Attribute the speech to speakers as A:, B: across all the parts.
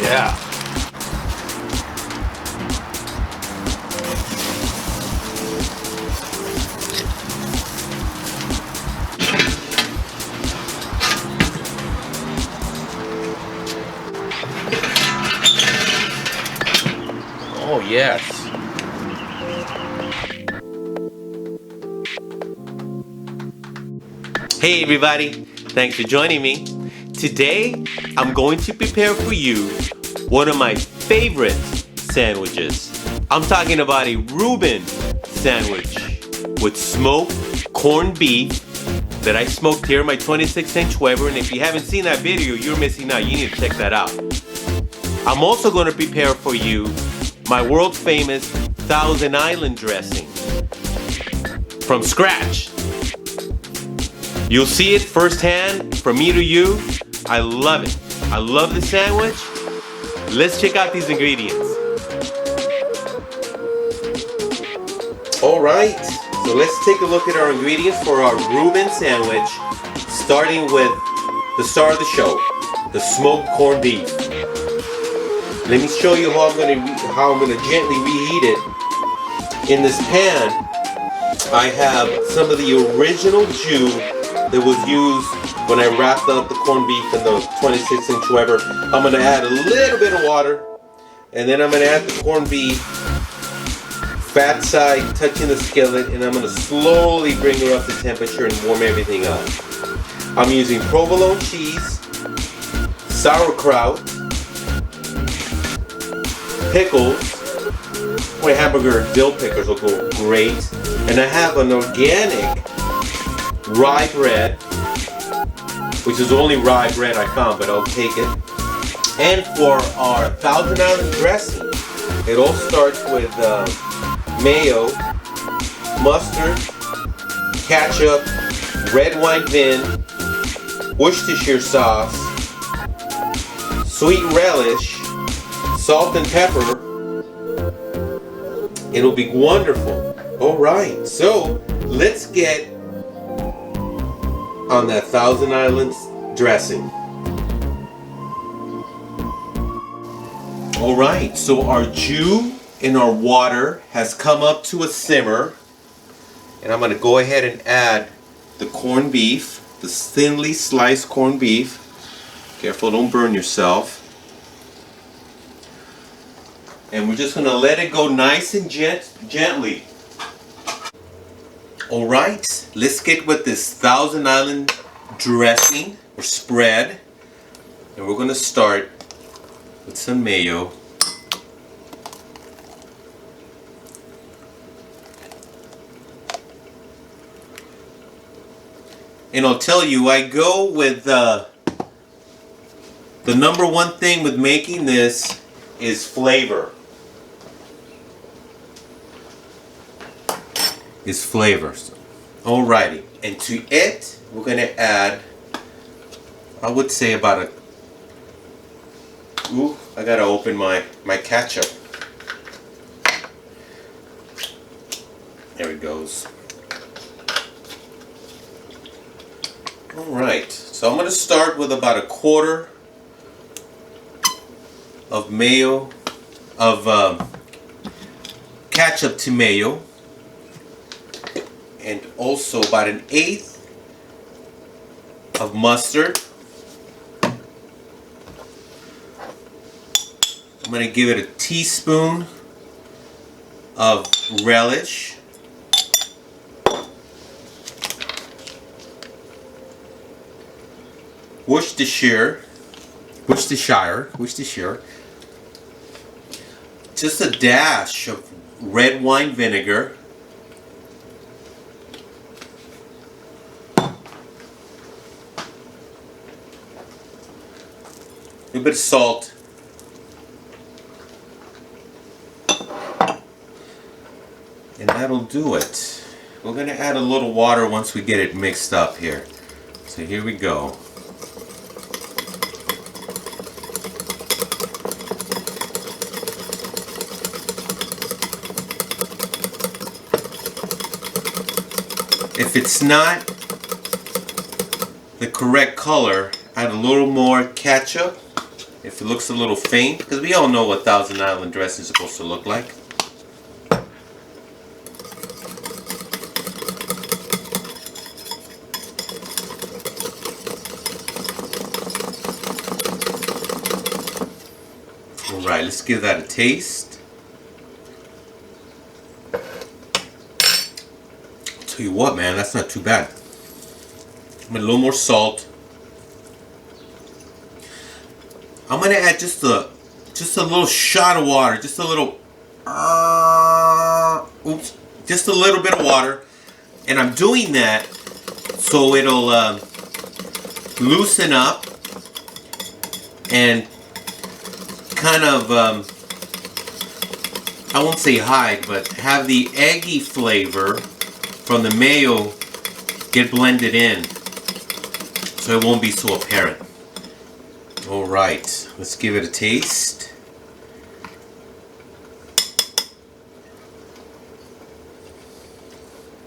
A: yeah. Oh, yes. Hey everybody, thanks for joining me. Today, I'm going to prepare for you one of my favorite sandwiches. I'm talking about a Reuben sandwich with smoked corned beef that I smoked here in my 26-inch Weber, and if you haven't seen that video, you're missing out. You need to check that out. I'm also going to prepare for you my world famous Thousand Island dressing from scratch. You'll see it firsthand from me to you. I love it. I love the sandwich. Let's check out these ingredients. All right, so let's take a look at our ingredients for our Reuben sandwich, starting with the star of the show, the smoked corned beef. Let me show you how I'm going to gently reheat it. In this pan, I have some of the original jus that was used when I wrapped up the corned beef in the 26-inch Weber. I'm going to add a little bit of water, and then I'm going to add the corned beef, fat side touching the skillet, and I'm going to slowly bring her up to temperature and warm everything up. I'm using provolone cheese, sauerkraut, pickles. My hamburger dill pickles will go great. And I have an organic rye bread, which is the only rye bread I found, but I'll take it. And for our Thousand Island dressing, it all starts with mayo, mustard, ketchup, red wine vin, Worcestershire sauce, sweet relish, salt and pepper. It'll be wonderful. Alright, so let's get on that Thousand Islands dressing. Alright, so our jus in our water has come up to a simmer. And I'm going to go ahead and add the corned beef, the thinly sliced corned beef. Careful, don't burn yourself. And we're just going to let it go nice and gently. Alright, let's get with this Thousand Island dressing or spread. And we're going to start with some mayo. And I'll tell you, I go with the number one thing with making this is flavor. Is flavors. Alrighty, and to it we're going to add, I would say about I gotta open my ketchup. There it goes. Alright, so I'm going to start with about a quarter of mayo, of ketchup to mayo. And also about an eighth of mustard. I'm going to give it a teaspoon of relish. Worcestershire. Just a dash of red wine vinegar. A little bit of salt. And that'll do it. We're going to add a little water once we get it mixed up here. So here we go. If it's not the correct color, add a little more ketchup if it looks a little faint, because we all know what Thousand Island dressing is supposed to look like. Alright, let's give that a taste. I'll tell you what, man, that's not too bad. I'm gonna add a little more salt. I'm gonna add just a little shot of water, just a little, just a little bit of water, and I'm doing that so it'll loosen up and kind of, I won't say hide, but have the eggy flavor from the mayo get blended in, so it won't be so apparent. Alright, let's give it a taste.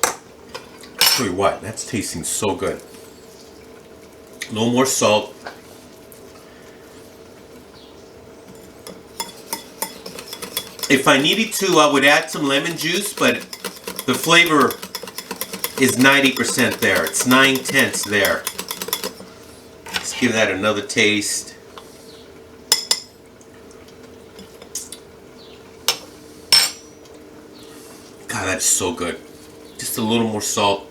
A: I'll tell you what, that's tasting so good. A little more salt. If I needed to, I would add some lemon juice, but the flavor is 90% there. It's 9/10 there. Let's give that another taste. God, that's so good. Just a little more salt.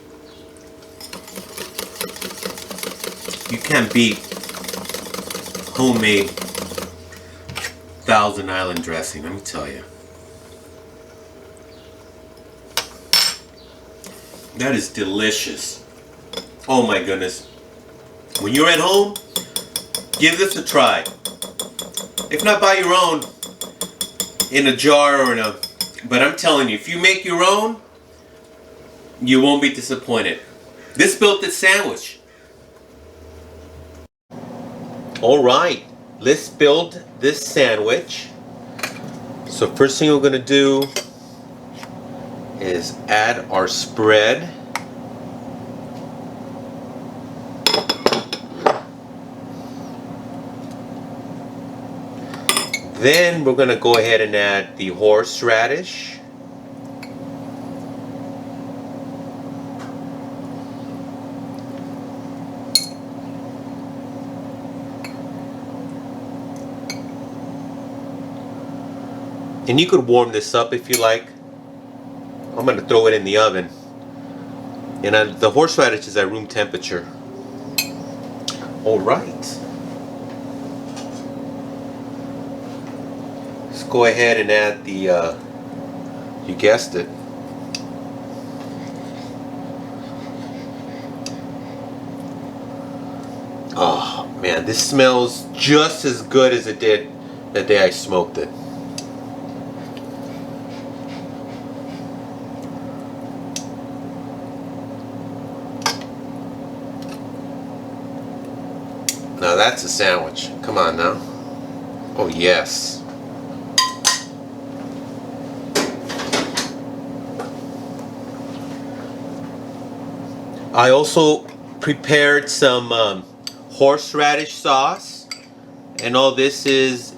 A: You can't beat homemade Thousand Island dressing, let me tell you. That is delicious. Oh my goodness. When you're at home, give this a try. If not, buy your own in a jar or in a... But I'm telling you, if you make your own, you won't be disappointed. This built this sandwich. Alright, let's build this sandwich. So first thing we're going to do is add our spread. Then we're going to go ahead and add the horseradish. And you could warm this up if you like. I'm going to throw it in the oven. And the horseradish is at room temperature. Alright. Let's go ahead and add the, you guessed it, oh man, this smells just as good as it did the day I smoked it. Now that's a sandwich. Come on now. Oh yes. I also prepared some horseradish sauce, and all this is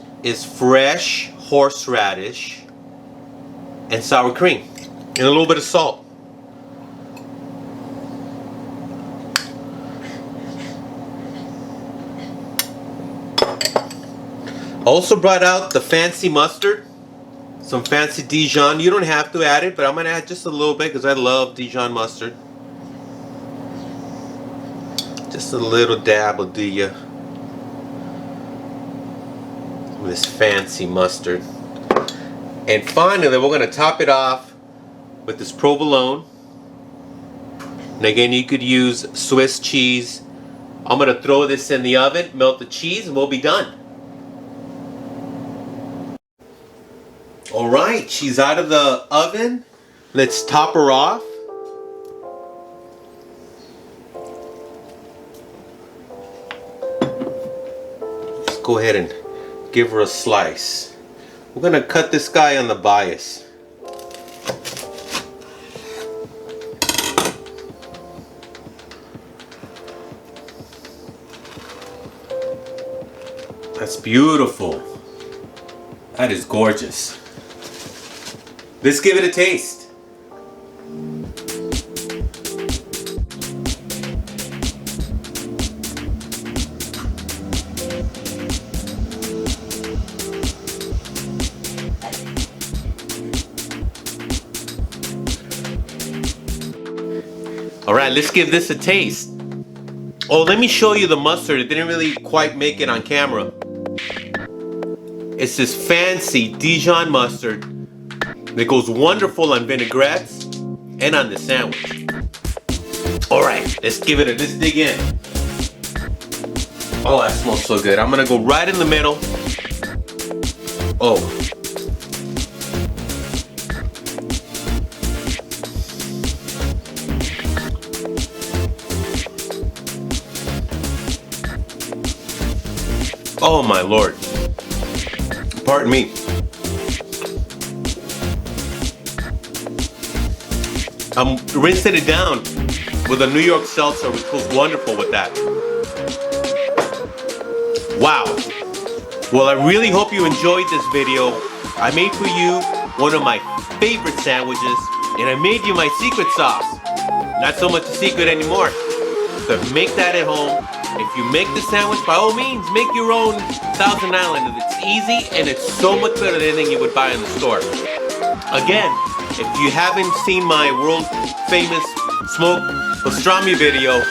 A: fresh horseradish and sour cream and a little bit of salt. I also brought out the fancy mustard, some fancy Dijon. You don't have to add it, but I'm going to add just a little bit because I love Dijon mustard. Just a little dab will do you. This fancy mustard. And finally, we're going to top it off with this provolone. And again, you could use Swiss cheese. I'm going to throw this in the oven, melt the cheese, and we'll be done. Alright, she's out of the oven. Let's top her off. Let's go ahead and give her a slice. We're going to cut this guy on the bias. That's beautiful. That is gorgeous. Let's give it a taste. All right, let's give this a taste. Oh, let me show you the mustard. It didn't really quite make it on camera. It's this fancy Dijon mustard that goes wonderful on vinaigrettes and on the sandwich. All right, let's dig in. Oh, that smells so good. I'm gonna go right in the middle. Oh. Oh my Lord. Pardon me. I'm rinsing it down with a New York seltzer, which goes wonderful with that. Wow. Well, I really hope you enjoyed this video. I made for you one of my favorite sandwiches, and I made you my secret sauce. Not so much a secret anymore. So make that at home. If you make the sandwich, by all means, make your own Thousand Island. It's easy and it's so much better than anything you would buy in the store. Again, if you haven't seen my world famous smoked pastrami video,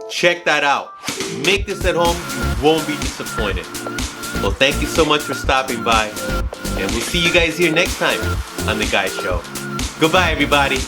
A: check that out. Make this at home, you won't be disappointed. Well, thank you so much for stopping by, and we'll see you guys here next time on The Guy Show. Goodbye, everybody.